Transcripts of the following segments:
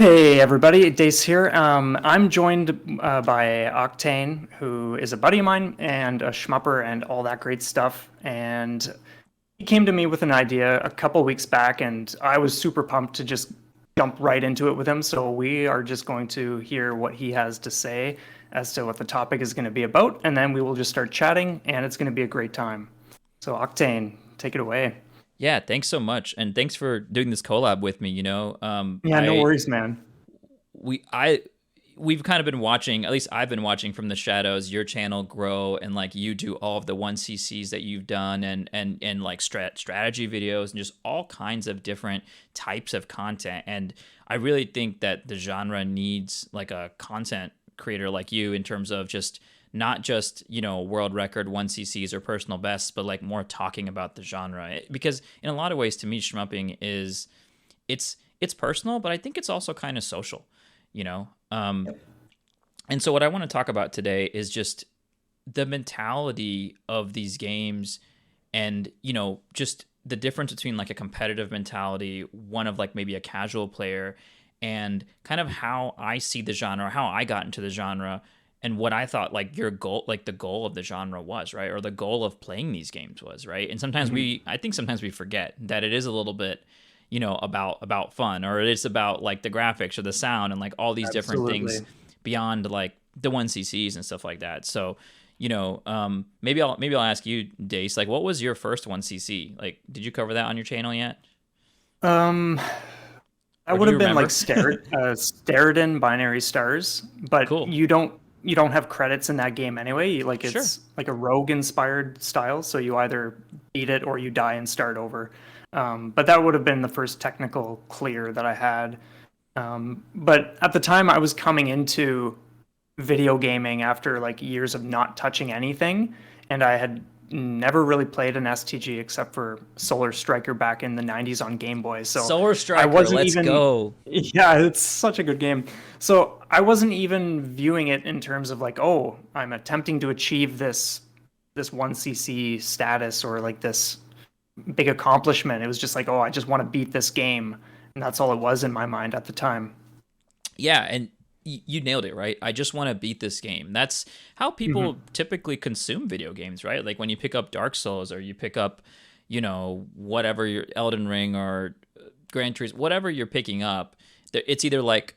Hey everybody, Dace here. I'm joined by Octane, who is a buddy of mine and a shmupper and all that great stuff. And he came to me with an idea a couple weeks back, and I was super pumped to just jump right into it with him. So we are just going to hear what he has to say as to what the topic is going to be about, and then we will just start chatting, and it's going to be a great time. So Octane, take it away. Yeah, thanks so much, and thanks for doing this collab with me. Yeah, no worries, man. We I we've kind of been watching. At least I've been watching from the shadows your channel grow, and like you do all of the one CCs that you've done, and like strategy videos, and just all kinds of different types of content. And I really think that the genre needs like a content creator like you in terms of just not just world record 1cc's or personal bests, but like more talking about the genre, because in a lot of ways to me shmupping is it's personal, but I think it's also kind of social, you know um and so what I want to talk about today is just the mentality of these games, and just the difference between like a competitive mentality, one of like maybe a casual player, and kind of how I see the genre, how I got into the genre, and what I thought like your goal, like the goal of the genre was, right? Or the goal of playing these games was, right? And sometimes Mhm. I think sometimes we forget that it is a little bit, about fun, or it is about like the graphics or the sound and like all these different things Absolutely. beyond like the one CCs and stuff like that. So, maybe I'll ask you, Dace, like what was your first one CC? Like, did you cover that on your channel yet? Um, That Or do would you have been like remember? Steriden binary stars, but Cool. you don't have credits in that game anyway. Like Sure. it's like a rogue inspired style, so you either beat it or you die and start over. But that would have been the first technical clear that I had. But at the time, I was coming into video gaming after like years of not touching anything, and I had never really played an STG except for Solar Striker back in the 90s on Game Boy. So Solar I Striker, wasn't let's even go. yeah, it's such a good game. So I wasn't even viewing it in terms of like, oh, I'm attempting to achieve this 1cc status or like this big accomplishment. It was just like, oh, I just want to beat this game. And that's all it was in my mind at the time. Yeah, and you nailed it, right? I just want to beat this game. That's how Hmm. people typically consume video games, right? Like when you pick up Dark Souls, or you pick up, whatever your Elden Ring or Gran Turismo, whatever you're picking up, it's either like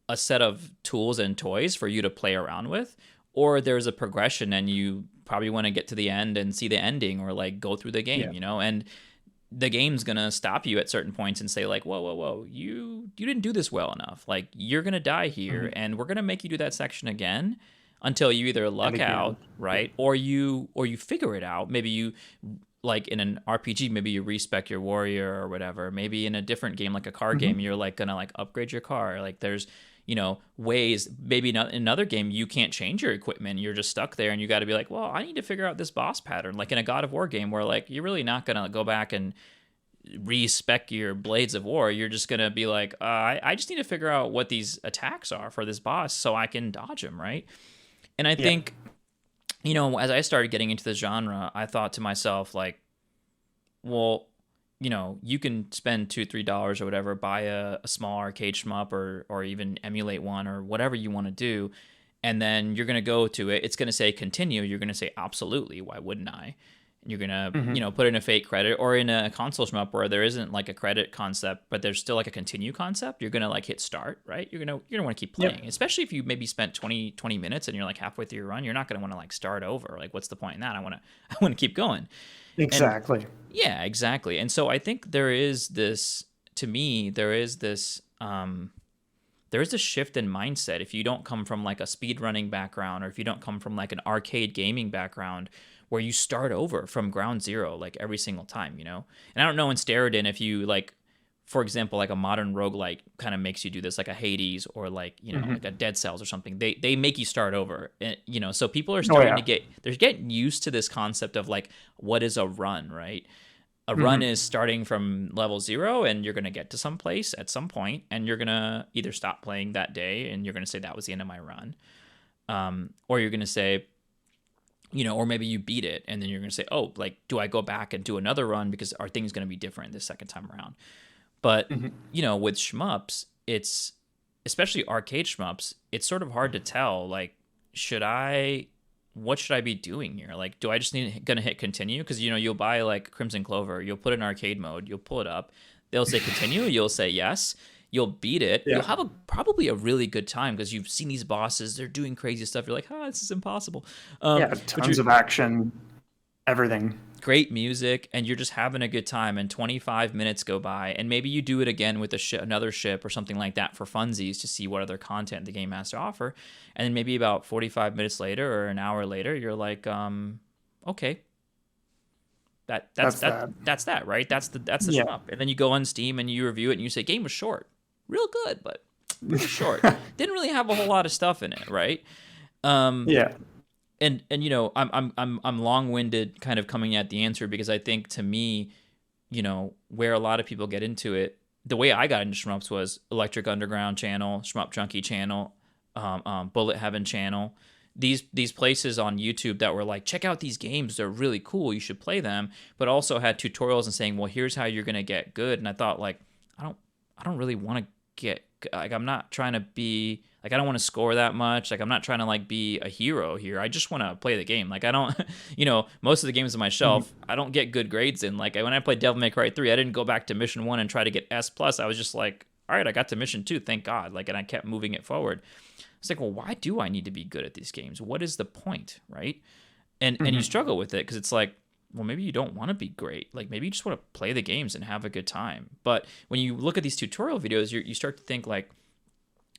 a set of tools and toys for you to play around with, or there's a progression and you probably want to get to the end and see the ending, or like go through the Yeah. game. And the game's gonna stop you at certain points and say like, whoa, you didn't do this well enough, like you're gonna die here, Hmm. and we're gonna make you do that section again until you either And luck again. out, Yeah. right, or you figure it out. Maybe you, like in an RPG, maybe you respec your warrior or whatever. Maybe in a different game, like a car game, Hmm. you're like gonna like upgrade your car. Like there's, ways. Maybe not in another game you can't change your equipment. You're just stuck there, and you got to be like, well, I need to figure out this boss pattern. Like in a God of War game, where like you're really not gonna go back and respec your blades of war. You're just gonna be like, I just need to figure out what these attacks are for this boss so I can dodge him, right? And I Yeah. think, as I started getting into the genre, I thought to myself, like, well, you can spend $2, $3 or whatever, buy a small arcade shmup, or even emulate one, or whatever you want to do, and then you're gonna go to it. It's gonna say continue. You're gonna say absolutely. Why wouldn't I? And you're gonna, Hmm. put in a fake credit, or in a console shmup where there isn't like a credit concept, but there's still like a continue concept. You're gonna like hit start, right? You're gonna want to keep Yep. playing, especially if you maybe spent 20 minutes and you're like halfway through your run. You're not gonna want to like start over. Like, what's the point in that? I want to keep going. And Exactly. yeah, exactly. And so I think there is this, to me, there is a shift in mindset if you don't come from like a speedrunning background, or if you don't come from like an arcade gaming background, where you start over from ground zero like every single time. And I don't know in Steriden if you like, for example, like a modern roguelike kind of makes you do this, like a Hades, or like, like a Hmm. Dead Cells or something. They make you start over. So people are Oh starting to yeah. they're getting used to this concept of like, what is a run, right? A run Hmm. is starting from level zero, and you're going to get to some place at some point, and you're going to either stop playing that day and you're going to say that was the end of my run, or you're going to say, or maybe you beat it and then you're going to say, oh, like, do I go back and do another run because are things going to be different this second time around? But Hmm. with shmups, especially arcade shmups, it's sort of hard to tell. Like, should I, what should I be doing here? Like, do I just need gonna hit continue? Because you'll buy like Crimson Clover, you'll put in arcade mode, you'll pull it up, they'll say continue, you'll say yes, you'll beat it, you'll Yeah. have probably a really good time because you've seen these bosses, they're doing crazy stuff. You're like, this is impossible. Yeah, But you tons of action, everything. great music and you're just having a good time, and 25 minutes go by and maybe you do it again with another ship or something like that for funsies to see what other content the game has to offer, and then maybe about 45 minutes later or an hour later you're like, okay, That's that. that's that, right? That's the Yeah. shmup. And then you go on Steam and you review it and you say game was short, real good but pretty short, didn't really have a whole lot of stuff in it, right? Yeah. And I'm long-winded kind of coming at the answer because I think to me, where a lot of people get into it, the way I got into shmups was Electric Underground channel, Shmup Junkie channel, Bullet Heaven channel. These places on YouTube that were like, check out these games, they're really cool, you should play them, but also had tutorials and saying, well, here's how you're gonna get good. And I thought, like, I don't really want to get, like, I'm not trying to be like, I don't want to score that much. Like, I'm not trying to like be a hero here. I just want to play the game. Like, I don't, most of the games on my shelf, I don't get good grades in. Like, when I played Devil May Cry 3, I didn't go back to mission 1 and try to get S plus. I was just like, all right, I got to mission 2, thank God. Like, and I kept moving it forward. It's like, well, why do I need to be good at these games? What is the point, right? And you struggle with it because it's like, well, maybe you don't want to be great. Like, maybe you just want to play the games and have a good time. But when you look at these tutorial videos, you start to think like,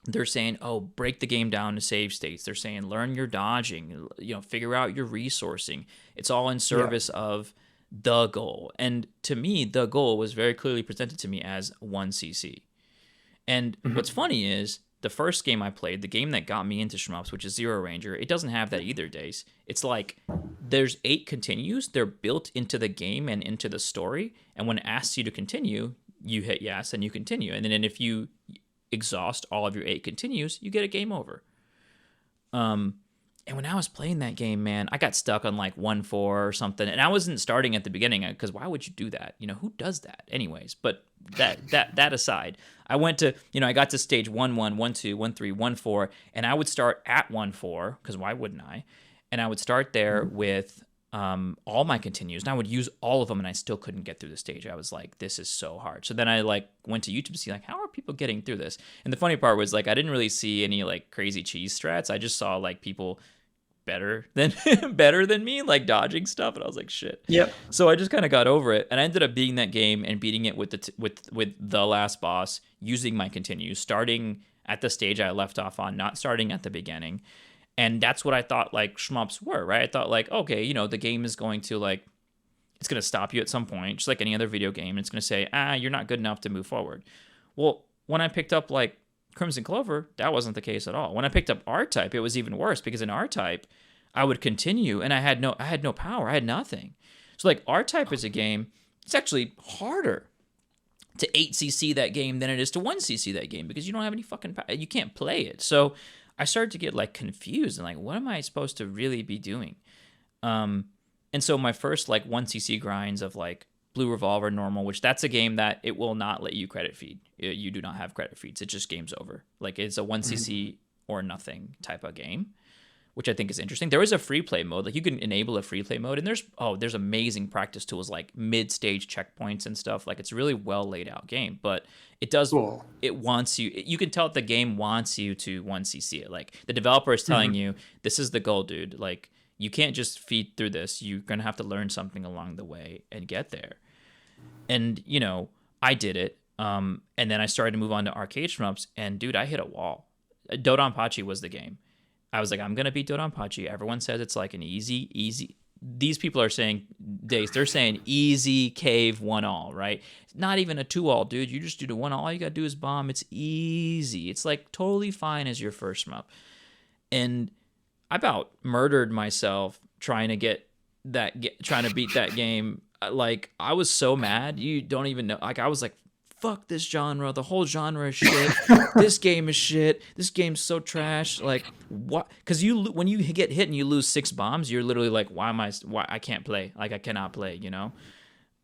they're saying, oh, break the game down to save states. They're saying, learn your dodging, figure out your resourcing. It's all in service of the goal. And to me, the goal was very clearly presented to me as 1cc. And what's funny is the first game I played, the game that got me into shmups, which is Zero Ranger, it doesn't have that either, Days. It's like there's 8 continues. They're built into the game and into the story. And when it asks you to continue, you hit yes and you continue. And then if you exhaust all of your 8 continues, you get a game over. And when I was playing that game, man, I got stuck on like 1-4 or something, and I wasn't starting at the beginning because why would you do that? Who does that, anyways? But that aside, I went to I got to stage 1-1, 1-2, 1-3, 1-4, and I would start at 1-4 because why wouldn't I? And I would start there with all my continues, and I would use all of them, and I still couldn't get through the stage. I was like, this is so hard. So then I like went to YouTube to see like, how are people getting through this? And the funny part was like, I didn't really see any like crazy cheese strats. I just saw like people better than me, like dodging stuff, and I was like, shit. Yep. So I just kind of got over it, and I ended up beating that game and beating it with the last boss using my continues, starting at the stage I left off on, not starting at the beginning. And that's what I thought like shmups were, right? I thought like, okay, the game is going to like, it's going to stop you at some point, just like any other video game. It's going to say, you're not good enough to move forward. Well, when I picked up like Crimson Clover, that wasn't the case at all. When I picked up R-Type, it was even worse because in R-Type, I would continue and I had no power. I had nothing. So like R-Type is a game, it's actually harder to 8cc that game than it is to 1cc that game because you don't have any fucking power. You can't play it. So I started to get like confused and like, what am I supposed to really be doing? And so my first like 1cc grinds of like Blue Revolver normal, which that's a game that it will not let you credit feed. You do not have credit feeds. It just game's over. Like it's a 1cc or nothing type of game, which I think is interesting. There is a free play mode. Like you can enable a free play mode, and there's amazing practice tools like mid-stage checkpoints and stuff. Like it's a really well laid out game, but it does Cool. it wants you can tell that the game wants you to 1cc it. Like the developer is telling you, this is the goal, dude. Like you can't just feed through this. You're going to have to learn something along the way and get there. And, I did it. And then I started to move on to arcade shmups, and dude, I hit a wall. Dodonpachi was the game. I was like, I'm going to beat Dodonpachi. Everyone says it's like an easy. These people are saying, they're saying easy cave 1-all, right? Not even a 2-all, dude. You just do the 1-all. All you got to do is bomb. It's easy. It's like totally fine as your first shmup. And I about murdered myself trying to beat that game. Like, I was so mad. You don't even know. Like, I was like, fuck this genre. The whole genre is shit. This game is shit. This game's so trash. Like, what? Because when you get hit and you lose 6 bombs, you're literally like, why I can't play. Like, I cannot play,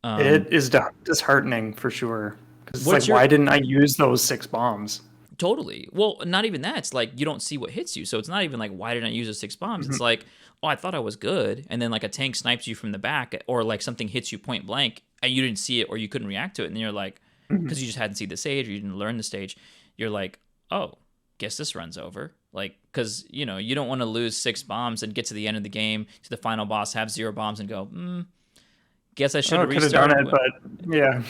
It is disheartening for sure. Because it's like, why didn't I use those 6 bombs? Totally. Well, not even that. It's like you don't see what hits you. So it's not even like, why didn't I use the 6 bombs? It's Mhm. like, oh, I thought I was good. And then like a tank snipes you from the back, or like something hits you point blank and you didn't see it or you couldn't react to it. And then you're like, Mhm. because you just hadn't seen the stage or you didn't learn the stage, you're like, oh, guess this runs over. Like, because, you don't want to lose 6 bombs and get to the end of the game, to the final boss, have 0 bombs and go, guess I should Oh, have could have done restarted. it, but yeah.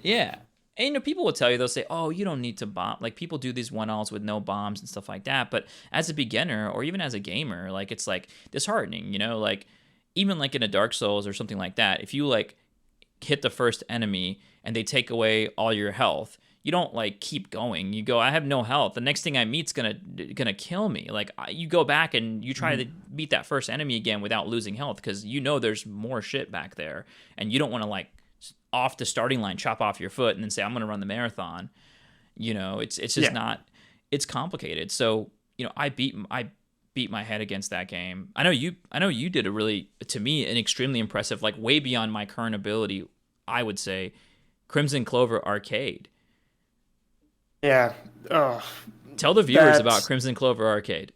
Yeah. And people will tell you, they'll say, oh, you don't need to bomb. Like people do these one-alls with no bombs and stuff like that. But as a beginner or even as a gamer, like it's like disheartening, like even like in a Dark Souls or something like that, if you like hit the first enemy and they take away all your health, you don't like keep going. You go, I have no health. The next thing I meet's gonna kill me. Like you go back and you try to Mhm. beat that first enemy again without losing health because there's more shit back there, and you don't want to like off the starting line chop off your foot and then say I'm gonna run the marathon. It's just Yeah. not. It's complicated. So I beat my head against that game. I know you did a really, to me, an extremely impressive, like way beyond my current ability, I would say, Crimson Clover Arcade. Yeah. Oh, Tell the viewers about that. Crimson Clover Arcade.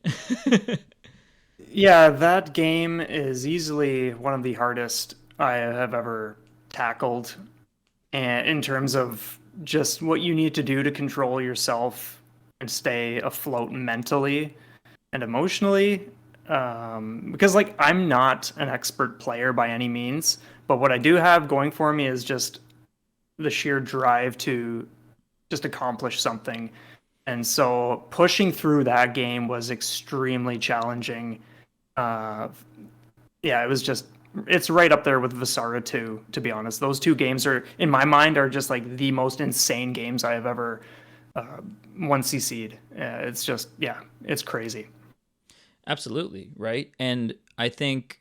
Yeah, that game is easily one of the hardest I have ever tackled, and in terms of just what you need to do to control yourself and stay afloat mentally and emotionally. Because like I'm not an expert player by any means, but what I do have going for me is just the sheer drive to just accomplish something. And so pushing through that game was extremely challenging. Uh, yeah, it was just it's right up there with Visara 2, to be honest. Those two games are in my mind are just like the most insane games I have ever uh, 1cc'd. It's just yeah, it's crazy. Absolutely, right? And I think,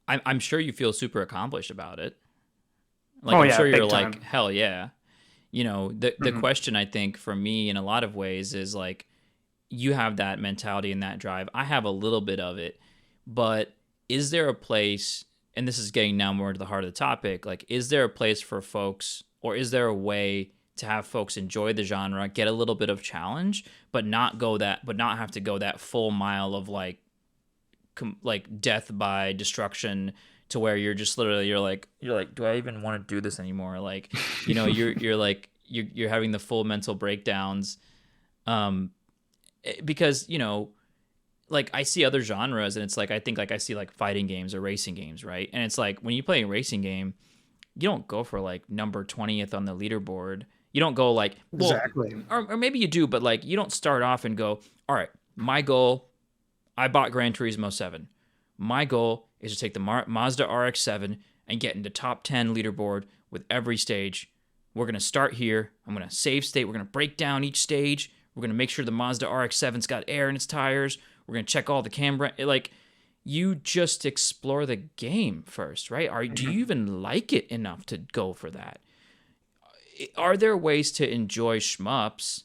I'm sure you feel super accomplished about it. Like Oh I'm yeah, sure you're big like, time. hell yeah. The Hmm. question I think for me in a lot of ways is like you have that mentality and that drive. I have a little bit of it, but is there a place, and this is getting now more to the heart of the topic, like is there a place for folks, or is there a way to have folks enjoy the genre, get a little bit of challenge, but not have to go that full mile of like death by destruction, to where you're just literally you're like, do I even want to do this anymore? Like, you're like you're having the full mental breakdowns, um because like I see other genres and it's like I think like I see like fighting games or racing games, right? And it's like when you play a racing game, you don't go for like number 20th on the leaderboard. You don't go like, well, Exactly. or maybe you do, but like you don't start off and go, all right, my goal, I bought Gran Turismo 7. My goal is to take the Mazda RX-7 and get into top 10 leaderboard with every stage. We're going to start here. I'm going to save state. We're going to break down each stage. We're going to make sure the Mazda RX-7's got air in its tires. We're going to check all the camera. Like, you just explore the game first, right? Do you Mhm. even like it enough to go for that? Are there ways to enjoy shmups,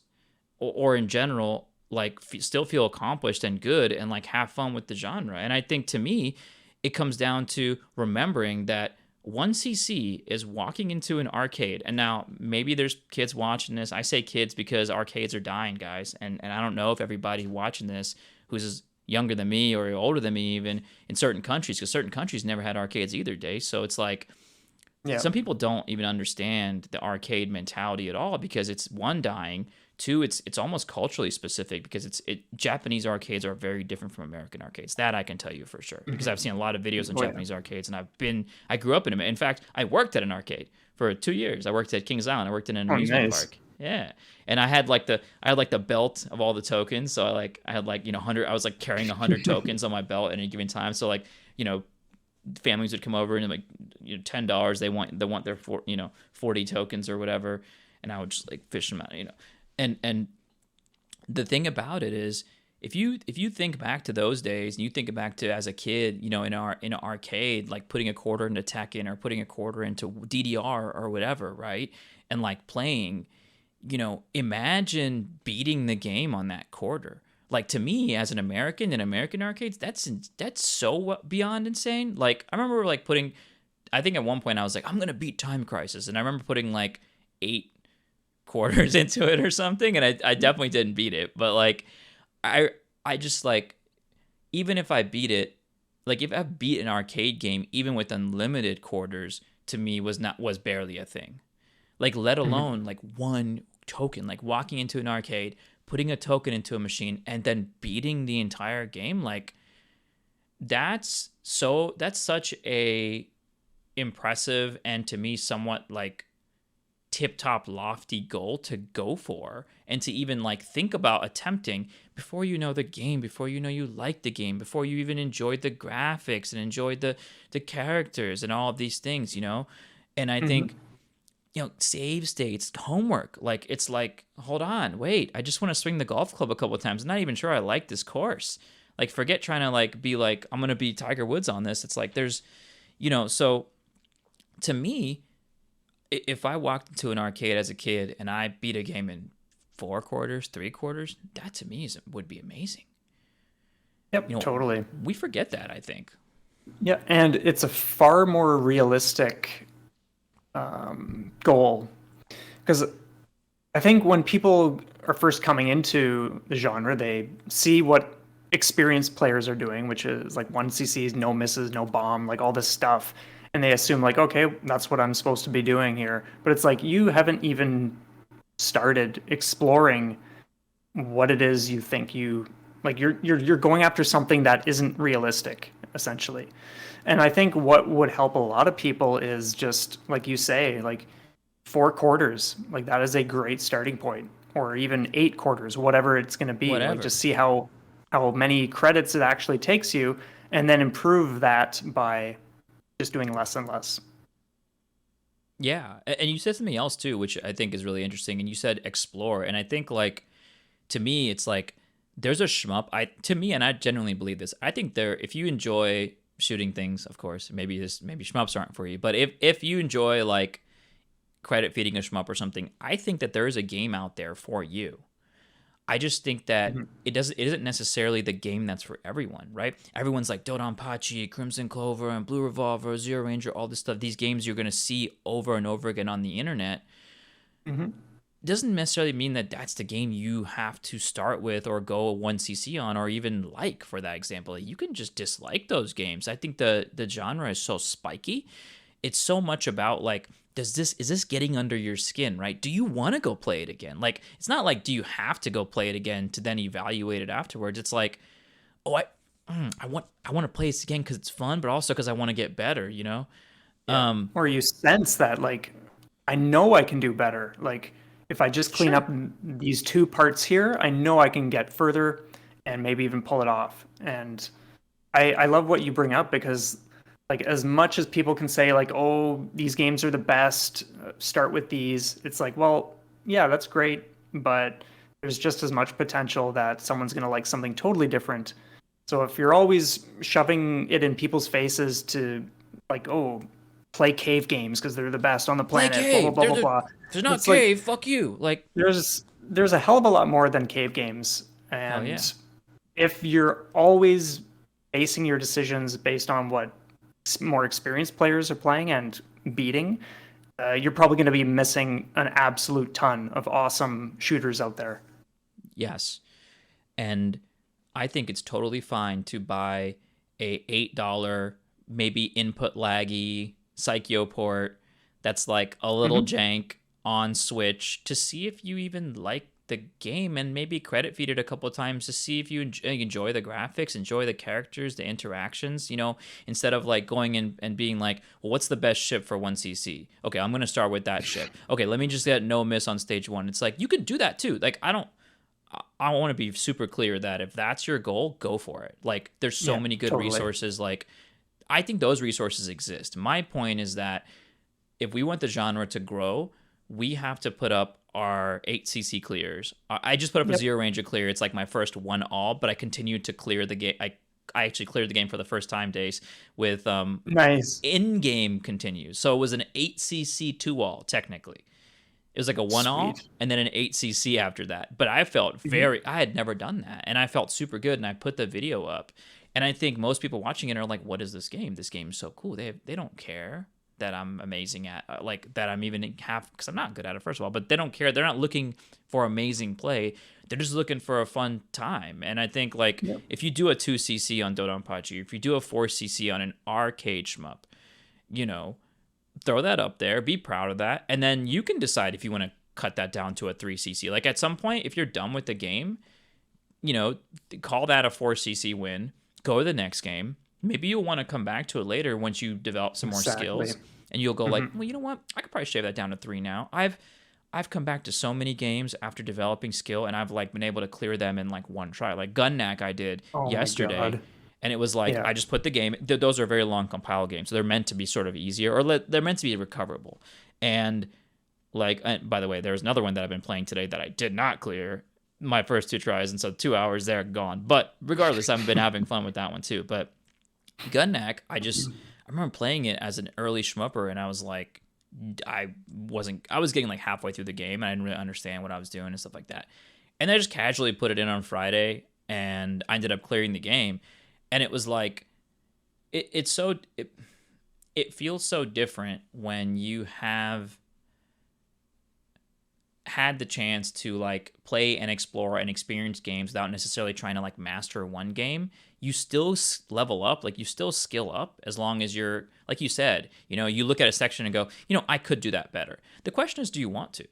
or in general, like still feel accomplished and good and like have fun with the genre? And I think to me it comes down to remembering that 1cc is walking into an arcade. And now maybe there's kids watching this. I say kids because arcades are dying, guys, and I don't know if everybody watching this who's younger than me or older than me even in certain countries, because certain countries never had arcades either, day. So it's like Yeah. some people don't even understand the arcade mentality at all, because it's, one, dying, two, it's almost culturally specific, because Japanese arcades are very different from American arcades. That I can tell you for sure, because I've Mhm. seen a lot of videos on Oh yeah. Japanese arcades, and I grew up in them. In fact, I worked at an arcade for 2 years. I worked at Kings Island. I worked in an Oh amusement nice. park. Yeah. And I had like the belt of all the tokens. So I had like, 100, I was like carrying 100 tokens on my belt at any given time. So like, families would come over and like, $10, they want their 40 tokens or whatever, and I would just like fish them out. And the thing about it is, if you think back to those days and you think back to as a kid, in an arcade, like putting a quarter into Tekken or putting a quarter into DDR or whatever, right? And like playing, imagine beating the game on that quarter. Like, to me as an American in American arcades, that's so beyond insane. Like, I remember like putting, I think at one point I was like, I'm gonna beat Time Crisis, and I remember putting like eight quarters into it or something, and I definitely didn't beat it. But like, I I just like, even if I beat it, like if I beat an arcade game, even with unlimited quarters, to me was barely a thing. Like, let Mhm. alone like one token, like walking into an arcade, putting a token into a machine, and then beating the entire game. Like, that's such a impressive and to me somewhat like tip top lofty goal to go for, and to even like think about attempting before you know the game, before you know you like the game, before you even enjoyed the graphics and enjoyed the characters and all of these things, you know. And I Mhm. think, you know, save states, homework, like it's like, hold on, wait, I just want to swing the golf club a couple of times. I'm not even sure I like this course. Like, forget trying to like be like, I'm gonna be Tiger Woods on this. It's like there's, you know, so to me, if I walked into an arcade as a kid and I beat a game in 4 quarters, 3 quarters, that to me would be amazing. You Yep, know, totally. we forget that, I think. Yeah, and it's a far more realistic goal because I think when people are first coming into the genre, they see what experienced players are doing, which is like one CCs, no misses, no bomb, like all this stuff. And they assume like, okay, that's what I'm supposed to be doing here. But it's like you haven't even started exploring what it is you think you like you're going after something that isn't realistic, essentially. And I think what would help a lot of people is just like you say, like 4 quarters, like that is a great starting point, or even 8 quarters, whatever it's going to be. Like Whatever. just see how many credits it actually takes you, and then improve that by just doing less and less. Yeah. And you said something else too, which I think is really interesting. And you said explore. And I think like, to me, it's like there's a shmup. To me, and I genuinely believe this. I think there, if you enjoy shooting things, of course, maybe shmups aren't for you. But if you enjoy like credit feeding a shmup or something, I think that there is a game out there for you. I just think that Mhm. it isn't necessarily the game that's for everyone, right? Everyone's like Dodonpachi, Crimson Clover, and Blue Revolver, Zero Ranger, all this stuff. These games you're gonna see over and over again on the internet. Mhm. Doesn't necessarily mean that that's the game you have to start with or go 1cc on, or even like, for that example. You can just dislike those games. I think the genre is so spiky. It's so much about like, is this getting under your skin, right? Do you want to go play it again? Like, it's not like, do you have to go play it again to then evaluate it afterwards? It's like, oh, I want to play this again because it's fun, but also because I want to get better, you know. Yeah. Or you sense that like I know I can do better. Like if I just clean Sure. up these 2 parts here, I know I can get further and maybe even pull it off. And I love what you bring up because like as much as people can say like, oh, these games are the best, start with these. It's like, well, yeah, that's great, but there's just as much potential that someone's going to like something totally different. So if you're always shoving it in people's faces to like, oh, play cave games because they're the best on the Play planet, blah blah cave. blah blah blah. There's not It's like cave. Fuck you. Like, there's a hell of a lot more than cave games, hell yeah. and if you're always basing your decisions based on what more experienced players are playing and beating, you're probably going to be missing an absolute ton of awesome shooters out there. Yes. And I think it's totally fine to buy a $8, maybe input laggy Psycho port that's like a little Hmm. jank on Switch, to see if you even like the game, and maybe credit feed it a couple of times to see if you enjoy the graphics, enjoy the characters, the interactions, you know, instead of like going in and being like, well, what's the best ship for 1cc? Okay, I'm going to start with that ship. Okay, let me just get no miss on stage 1. It's like, you could do that too. Like, I want to be super clear that if that's your goal, go for it. Like, there's so Yeah, many good totally. resources. Like, I think those resources exist. My point is that if we want the genre to grow, we have to put up our 8cc clears. I just put up a Yep. Zero Ranger clear. It's like my first 1 all, but I continued to clear the game. I actually cleared the game for the first time, Days, with Nice. in-game continues. So it was an 8cc 2 all technically. It was like a 1 all Sweet. and then an 8cc after that. But I felt Hmm. I had never done that. And I felt super good. And I put the video up. And I think most people watching it are like, what is this game? This game is so cool. They don't care. that I'm amazing at, like that I'm even half, because I'm not good at it first of all. But they don't care. They're not looking for amazing play. They're just looking for a fun time. And I think like Yep. if you do a 2cc on Dodonpachi, if you do a 4cc on an arcade shmup, you know, throw that up there, be proud of that, and then you can decide if you want to cut that down to a 3cc. Like at some point, if you're done with the game, you know, call that a 4cc win, go to the next game. Maybe you'll want to come back to it later once you develop some more Exactly. skills, and you'll go like, Mm-hmm. well, you know what? I could probably shave that down to 3 now. I've come back to so many games after developing skill, and I've like been able to clear them in like one try. Like Gun Knack I did Oh my yesterday, God. and it was like Yeah. I just put the game. Those are very long compile games, so they're meant to be sort of easier, or they're meant to be recoverable. And like, and by the way, there's another one that I've been playing today that I did not clear my first 2 tries, and so 2 hours there gone. But regardless, I've been having fun with that one too. But Gun Knack, I remember playing it as an early shmupper, and I was like, I was getting like halfway through the game, and I didn't really understand what I was doing and stuff like that. And I just casually put it in on Friday, and I ended up clearing the game, and it was like, it feels so different when you have had the chance to like play and explore and experience games without necessarily trying to like master one game. You still level up, like you still skill up, as long as you're, like you said, you know, you look at a section and go, you know, I could do that better. The question is, do you want to?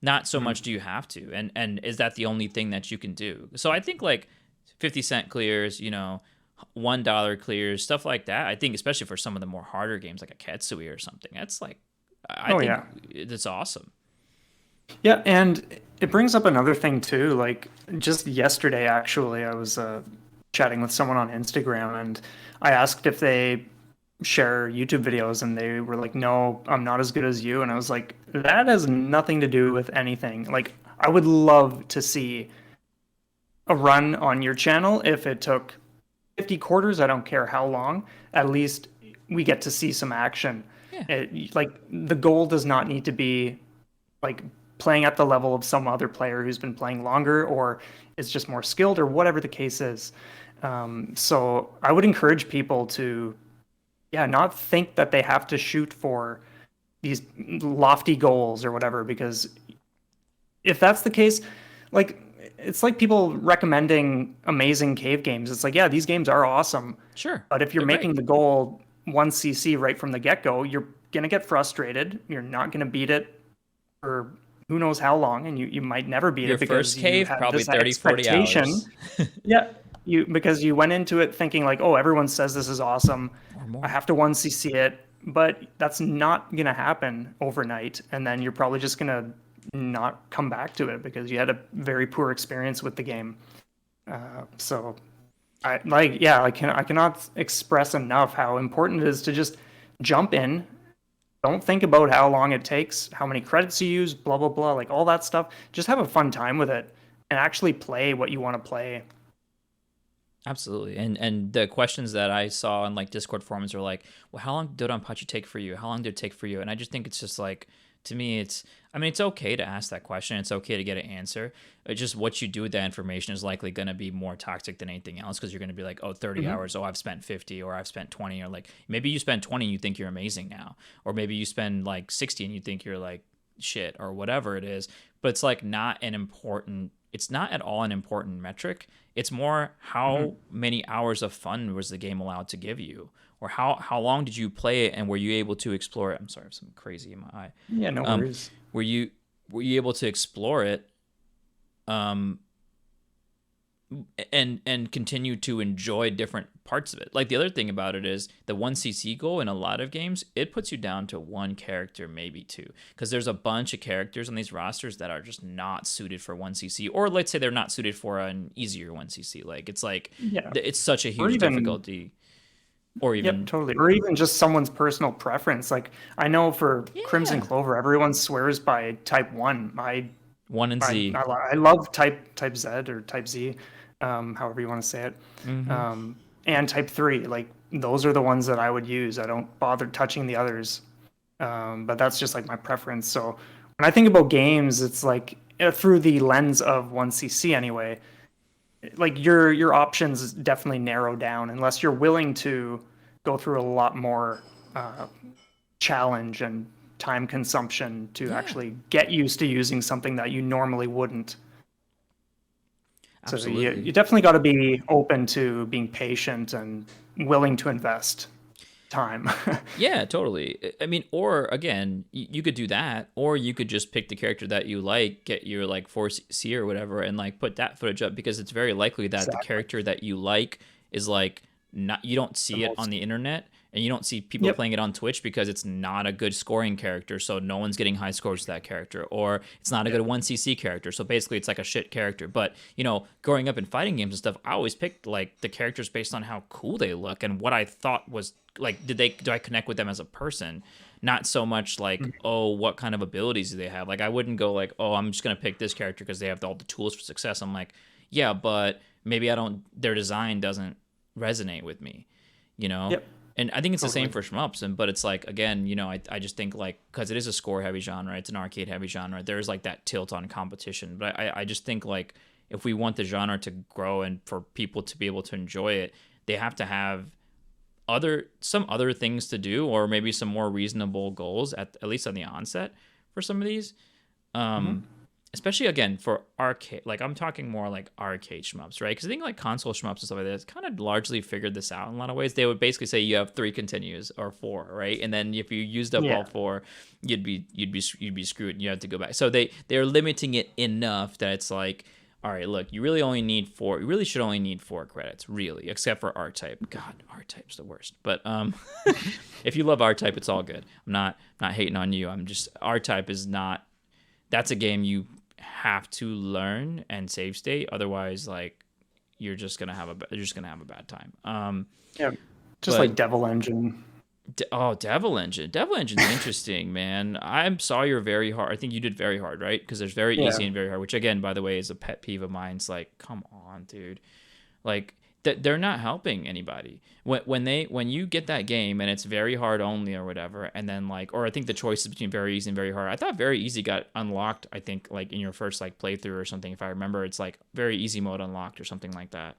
Not so much do you have to, and is that the only thing that you can do? So I think like 50 cent clears, you know, $1 clears, stuff like that. I think especially for some of the more harder games like a Ketsui or something, that's like, I Oh think yeah. it's awesome. Yeah, and it brings up another thing too. Like just yesterday, actually, I was chatting with someone on Instagram, and I asked if they share YouTube videos, and they were like, "No, I'm not as good as you." And I was like, "That has nothing to do with anything. Like, I would love to see a run on your channel if it took 50 quarters. I don't care how long. At least we get to see some action. Yeah. Like the goal does not need to be like playing at the level of some other player who's been playing longer or is just more skilled or whatever the case is. So I would encourage people to, yeah, not think that they have to shoot for these lofty goals or whatever, because if that's the case, like it's like people recommending amazing cave games. It's like, yeah, these games are awesome, Sure. but if you're They're great. making the goal 1cc right from the get-go, you're gonna get frustrated. You're not gonna beat it for who knows how long, and you might never beat Your it first because you cave, had probably this 30, 40 expectation. hours Yeah, because you went into it thinking like, oh, everyone says this is awesome. or I more. have to 1cc it, but that's not gonna happen overnight, and then you're probably just gonna not come back to it because you had a very poor experience with the game. So I like, yeah, I cannot express enough how important it is to just jump in. Don't think about how long it takes, how many credits you use, blah blah blah, like all that stuff. Just have a fun time with it and actually play what you want to play. Absolutely. And the questions that I saw on like Discord forums are like, well, how long did Donpachi take for you? How long did it take for you? And I just think it's just like, to me, I mean, it's okay to ask that question. It's okay to get an answer. It's just what you do with that information is likely going to be more toxic than anything else, because you're going to be like, oh, 30 Hmm. hours. Oh, I've spent 50, or I've spent 20, or like maybe you spend 20 and you think you're amazing now. Or maybe you spend like 60 and you think you're like shit or whatever it is. But it's like it's not at all an important metric. It's more how Hmm. many hours of fun was the game allowed to give you, or how long did you play it, and were you able to explore it? I'm sorry, I have some crazy in my eye. Yeah, no Um, worries. were you able to explore it, um, and continue to enjoy different parts of it? Like the other thing about it is the 1cc goal in a lot of games, it puts you down to one character, maybe two, because there's a bunch of characters on these rosters that are just not suited for 1cc, or let's say they're not suited for an easier 1cc. Like Yeah, it's such a or huge even, difficulty, or yep, even totally, or even just someone's personal preference. Like I know for Crimson yeah, Clover, everyone swears by Type One. one and Z. I love Type Z or Type Z, however you want to say it, Mm-hmm. and Type 3. Like those are the ones that I would use. I don't bother touching the others, but that's just like my preference. So when I think about games, it's like through the lens of 1cc anyway. Like your options definitely narrow down unless you're willing to go through a lot more. Uh, challenge and time consumption to Yeah, actually get used to using something that you normally wouldn't. So absolutely. you definitely got to be open to being patient and willing to invest time. Yeah, totally. I mean, or again, you could do that, or you could just pick the character that you like, get your like 4C or whatever, and like put that footage up because it's very likely that the Exactly. character that you like is like not, you don't The see it on most. the internet and you don't see people Yep. playing it on Twitch because it's not a good scoring character, so no one's getting high scores to that character, or it's not a good Yep. 1CC character, so basically it's like a shit character. But growing up in fighting games and stuff, I always picked like the characters based on how cool they look and what I thought was like, do I connect with them as a person, not so much like, Mhm. oh, what kind of abilities do they have. Like I wouldn't go like, oh, I'm just gonna pick this character because they have all the tools for success. I'm like, yeah, but maybe I don't, their design doesn't resonate with me, you know Yep. and I think it's the same Totally. for shmups. And but it's like, again, I just think like, because it is a score heavy genre, it's an arcade heavy genre, there's like that tilt on competition. But I just think like, if we want the genre to grow and for people to be able to enjoy it, they have to have some other things to do, or maybe some more reasonable goals at least on the onset for some of these. Mhm. um Especially again for arcade, like I'm talking more like arcade shmups, right? Because I think like console shmups and stuff like that, it's kind of largely figured this out in a lot of ways. They would basically say you have three continues or four, right? And then if you used up all Yeah. four, you'd be screwed and you have to go back. So they're limiting it enough that it's like, all right, look, you really only need four. You really should only need 4 credits, really, except for R type. God, R type's the worst. But if you love R type, it's all good. I'm not hating on you. I'm just, R type is not. That's a game you have to learn and save state. Otherwise, like, you're just gonna have a bad time. Yeah. Just But like Devil Engine. oh, Devil Engine. Devil Engine's interesting, man. I saw you're very hard. I think you did very hard, right? Because there's very easy Yeah. and very hard, which again, by the way, is a pet peeve of mine. It's like, come on, dude. Like they're not helping anybody. When you get that game and it's very hard only or whatever, and then like, or I think the choice is between very easy and very hard. I thought very easy got unlocked, I think like in your first like playthrough or something. If I remember, it's like very easy mode unlocked or something like that.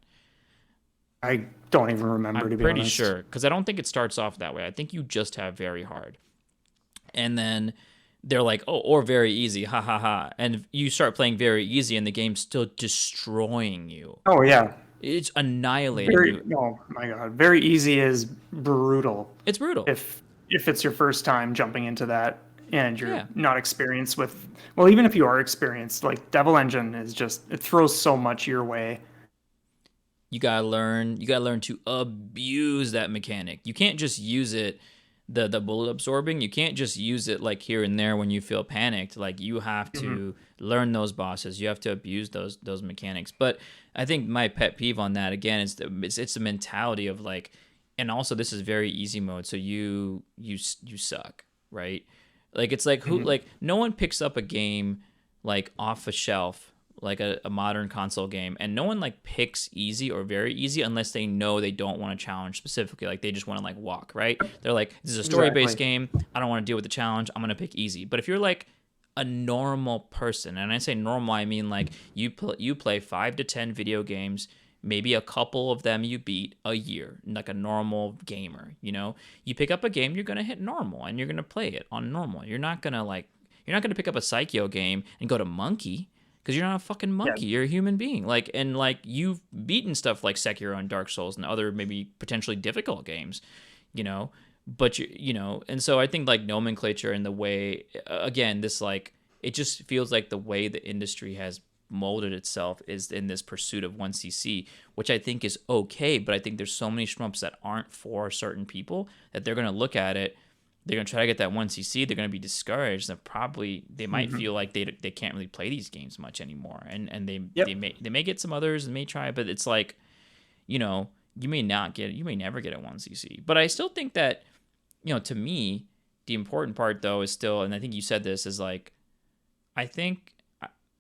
I don't even remember, I'm to be pretty honest. sure, because I don't think it starts off that way. I think you just have very hard, and then they're like, oh, or very easy, ha ha ha, and you start playing very easy, and the game's still destroying you. Oh yeah. It's annihilating Very, you. oh my God. Very easy is brutal It's brutal. if it's your first time jumping into that and you're Yeah. not experienced with, well, even if you are experienced, like Devil Engine is just, it throws so much your way. You gotta learn to abuse that mechanic. You can't just use it, the bullet absorbing. You can't just use it like here and there when you feel panicked. Like you have Hmm. to learn those bosses. You have to abuse those mechanics. But I think my pet peeve on that again is it's the mentality of like, and also this is very easy mode, so you suck, right? Like it's like, who, Hmm. like no one picks up a game like off a shelf, like a modern console game, and no one like picks easy or very easy unless they know they don't want to challenge specifically, like they just want to like walk, right? They're like, this is a story based Exactly. game, I don't want to deal with the challenge, I'm gonna pick easy. But if you're like a normal person, and I say normal, I mean like you play 5 to 10 video games, maybe a couple of them you beat a year, like a normal gamer, you pick up a game, you're gonna hit normal and you're gonna play it on normal. You're not gonna pick up a Psycho game and go to monkey, because you're not a fucking Yeah. monkey. You're a human being. Like, and like you've beaten stuff like Sekiro and Dark Souls and other maybe potentially difficult games, you know. But and so I think like nomenclature and the way, again, this like, it just feels like the way the industry has molded itself is in this pursuit of 1CC, which I think is okay. But I think there's so many shmups that aren't for certain people that they're gonna look at it, they're gonna try to get that 1CC, they're gonna be discouraged, and probably they might Hmm. feel like they can't really play these games much anymore, and they they Yep. may they may get some others and may try, but it's like, you know you may never get a 1CC. But I still think that, to me, the important part though is still, and I think you said this, is like, I think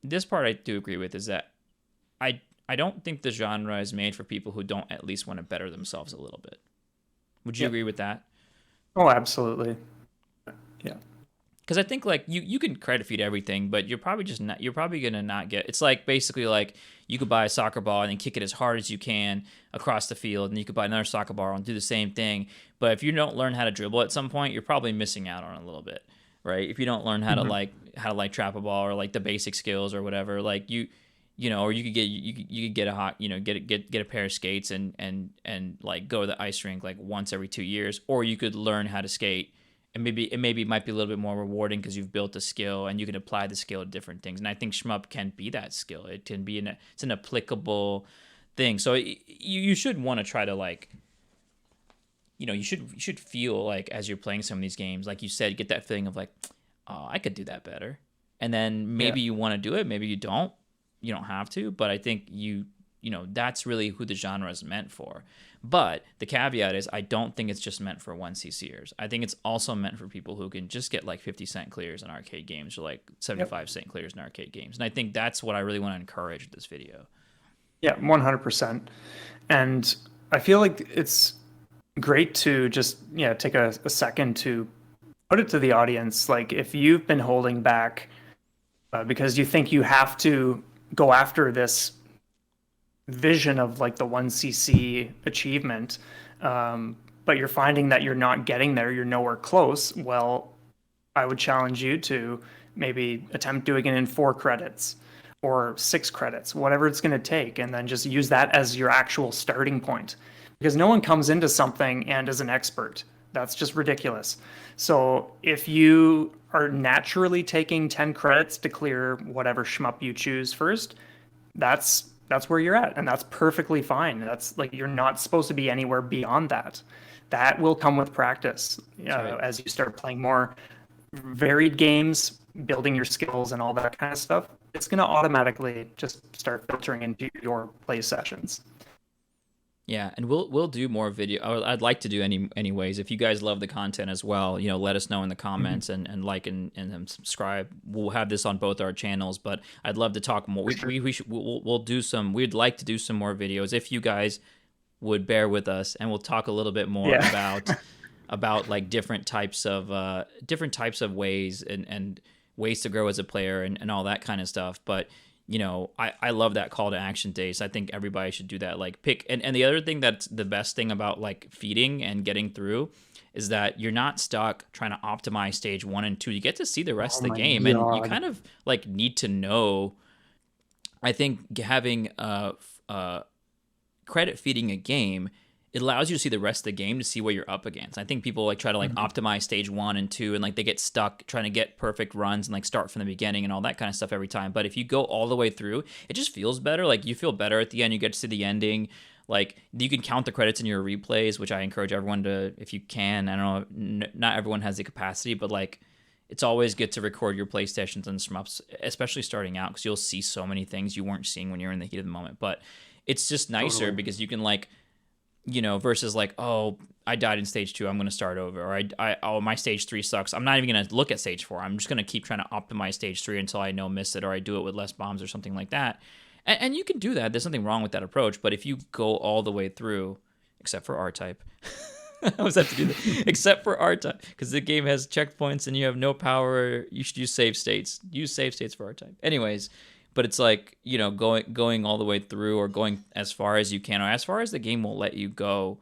this part I do agree with, is that I don't think the genre is made for people who don't at least want to better themselves a little bit. Would you Yep. agree with that? Oh, absolutely. Yeah. because I think like you can credit feed everything, but you're probably just not. You're probably gonna not get. It's like basically like you could buy a soccer ball and then kick it as hard as you can across the field, and you could buy another soccer ball and do the same thing. But if you don't learn how to dribble at some point, you're probably missing out on it a little bit, right? If you don't learn Mhm. how to like trap a ball or like the basic skills or whatever, like you know, or you could get a hot, you know, get a pair of skates and like go to the ice rink like once every 2 years, or you could learn how to skate, and maybe it might be a little bit more rewarding because you've built a skill and you can apply the skill to different things. And I think shmup can be that skill. It can be it's an applicable thing. So you should want to try to like, you know, you should feel like as you're playing some of these games, like you said, get that feeling of like, oh, I could do that better. And then Yeah. maybe you want to do it, maybe you don't. You don't have to, but I think you know, that's really who the genre is meant for. But the caveat is I don't think it's just meant for 1ccers. I think it's also meant for people who can just get like 50-cent clears in arcade games or like Yep. 75-cent clears in arcade games. And I think that's what I really want to encourage with this video. Yeah, 100%. And I feel like it's great to just, yeah, take a second to put it to the audience. Like, if you've been holding back because you think you have to go after this vision of like the 1cc achievement, but you're finding that you're not getting there, you're nowhere close, well, I would challenge you to maybe attempt doing it in 4 credits or 6 credits, whatever it's going to take, and then just use that as your actual starting point. Because no one comes into something and is an expert. That's just ridiculous. So if you are naturally taking 10 credits to clear whatever shmup you choose first, that's where you're at, and that's perfectly fine. That's like, you're not supposed to be anywhere beyond that. That will come with practice That's right. as you start playing more varied games, building your skills and all that kind of stuff. It's going to automatically just start filtering into your play sessions. Yeah, and we'll do more video. I'd like to do anyways. If you guys love the content as well, you know, let us know in the Mhm. comments and like and subscribe. We'll have this on both our channels, but I'd love to talk more. We should we'll do some. We'd like to do some more videos if you guys would bear with us, and we'll talk a little bit more Yeah. about like different types of ways and ways to grow as a player and all that kind of stuff. But you know, I love that call to action, Dace. I think everybody should do that. Like pick and the other thing that's the best thing about like feeding and getting through is that you're not stuck trying to optimize stage 1 and 2. You get to see the rest Oh of the my game, and you God. kind of like need to know. I think having credit feeding a game, it allows you to see the rest of the game to see what you're up against. I think people like try to like Mhm. optimize stage 1 and 2 and like they get stuck trying to get perfect runs and like start from the beginning and all that kind of stuff every time. But if you go all the way through, it just feels better. Like you feel better at the end. You get to see the ending. Like you can count the credits in your replays, which I encourage everyone to, if you can. I don't know, not everyone has the capacity, but like it's always good to record your play sessions and shmups, especially starting out, because you'll see so many things you weren't seeing when you're in the heat of the moment. But it's just nicer Totally. because you can like, you know, versus like, oh, I died in stage 2, I'm going to start over, or oh, my stage 3 sucks, I'm not even going to look at stage 4, I'm just going to keep trying to optimize stage 3 until I know miss it, or I do it with less bombs or something like that. And you can do that. There's nothing wrong with that approach. But if you go all the way through, except for R type, I always have to do that. Except for R type, because the game has checkpoints and you have no power. You should use save states. Use save states for R type. Anyways, but it's like, you know, going all the way through or going as far as you can or as far as the game will let you go.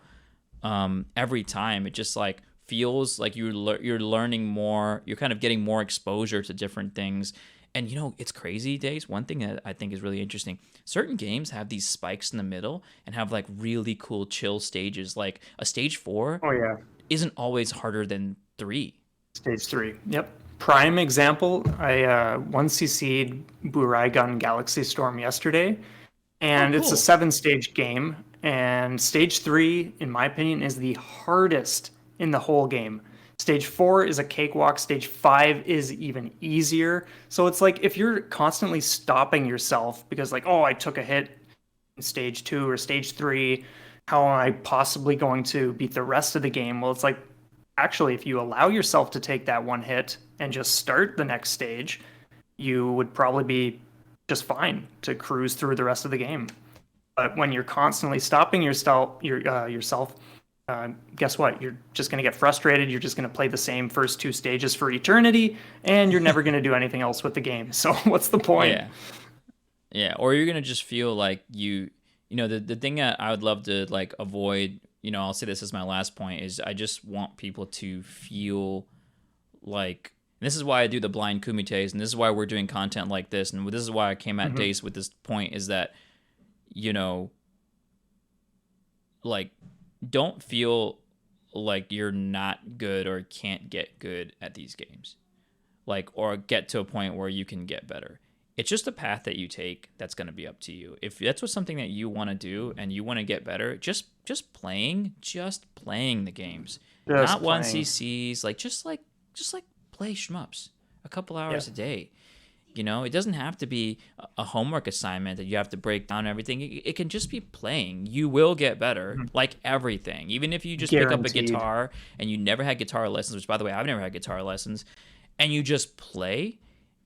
Every time it just like feels like you're learning more. You're kind of getting more exposure to different things. And you know, it's crazy, Days. One thing that I think is really interesting, certain games have these spikes in the middle and have like really cool chill stages. Like a stage 4 Oh yeah. isn't always harder than 3. Stage 3. Yep. Prime example. I 1cc'd Burai Gun Galaxy Storm yesterday, Oh, and it's a cool. 7 stage game. And stage 3, in my opinion, is the hardest in the whole game. Stage 4 is a cakewalk. Stage 5 is even easier. So it's like, if you're constantly stopping yourself because, like, oh, I took a hit in stage 2 or stage 3, how am I possibly going to beat the rest of the game? Well, it's like, actually, if you allow yourself to take that one hit and just start the next stage, you would probably be just fine to cruise through the rest of the game. But when you're constantly stopping yourself, guess what? You're just going to get frustrated. You're just going to play the same first two stages for eternity, and you're never going to do anything else with the game. So what's the point? Yeah. Yeah, or you're gonna just feel like the thing that I would love to like avoid. I'll say this as my last point is I just want people to feel like. And this is why I do the blind kumites, and this is why we're doing content like this, and this is why I came at Hmm. Dace with this point is that you know, like, don't feel like you're not good or can't get good at these games, like, or get to a point where you can get better. It's just a path that you take that's going to be up to you. If that's what something that you want to do and you want to get better, just playing the games, not Just one playing. CCs, like just like play shmups a couple Yeah. hours a day. It doesn't have to be a homework assignment that you have to break down everything. It can just be playing. You will get better, Mhm. like everything. Even if you just pick up a Guaranteed. guitar and you never had guitar lessons, which by the way, I've never had guitar lessons, and you just play,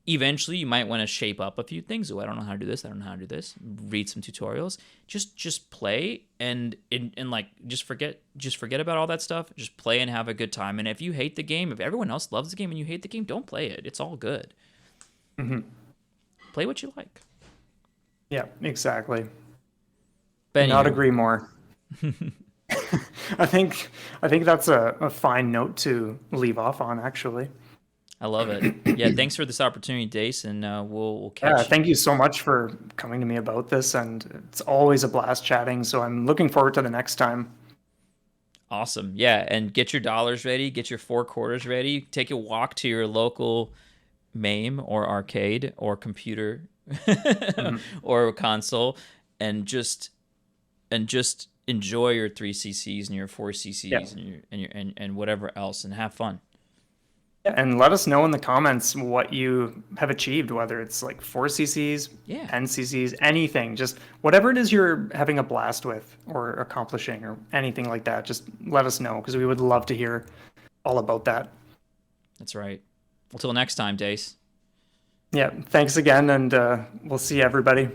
eventually you might want to shape up a few things. Oh, I don't know how to do this. I don't know how to do this. Read some tutorials. Just play and like just forget about all that stuff. Just play and have a good time. And if you hate the game, if everyone else loves the game and you hate the game, don't play it. It's all good. Hmm. Play what you like. Yeah, exactly. But Could not anywho, agree more. I think I think that's a fine note to leave off on, actually. I love it. Yeah, thanks for this opportunity, Dace, and we'll Yeah, catch. thank you so much for coming to me about this, and it's always a blast chatting, so I'm looking forward to the next time. Awesome. Yeah, and get your dollars ready, get your four quarters ready, take a walk to your local MAME or arcade or computer Mhm. or console and just enjoy your 3 CCs and your 4 CCs Yeah. and whatever else and have fun. Yeah, and let us know in the comments what you have achieved, whether it's like 4 CCs, Yeah, 10 CCs, anything, just whatever it is you're having a blast with or accomplishing or anything like that. Just let us know because we would love to hear all about that. that's right. Until next time, Dace. Yeah, thanks again, and we'll see everybody.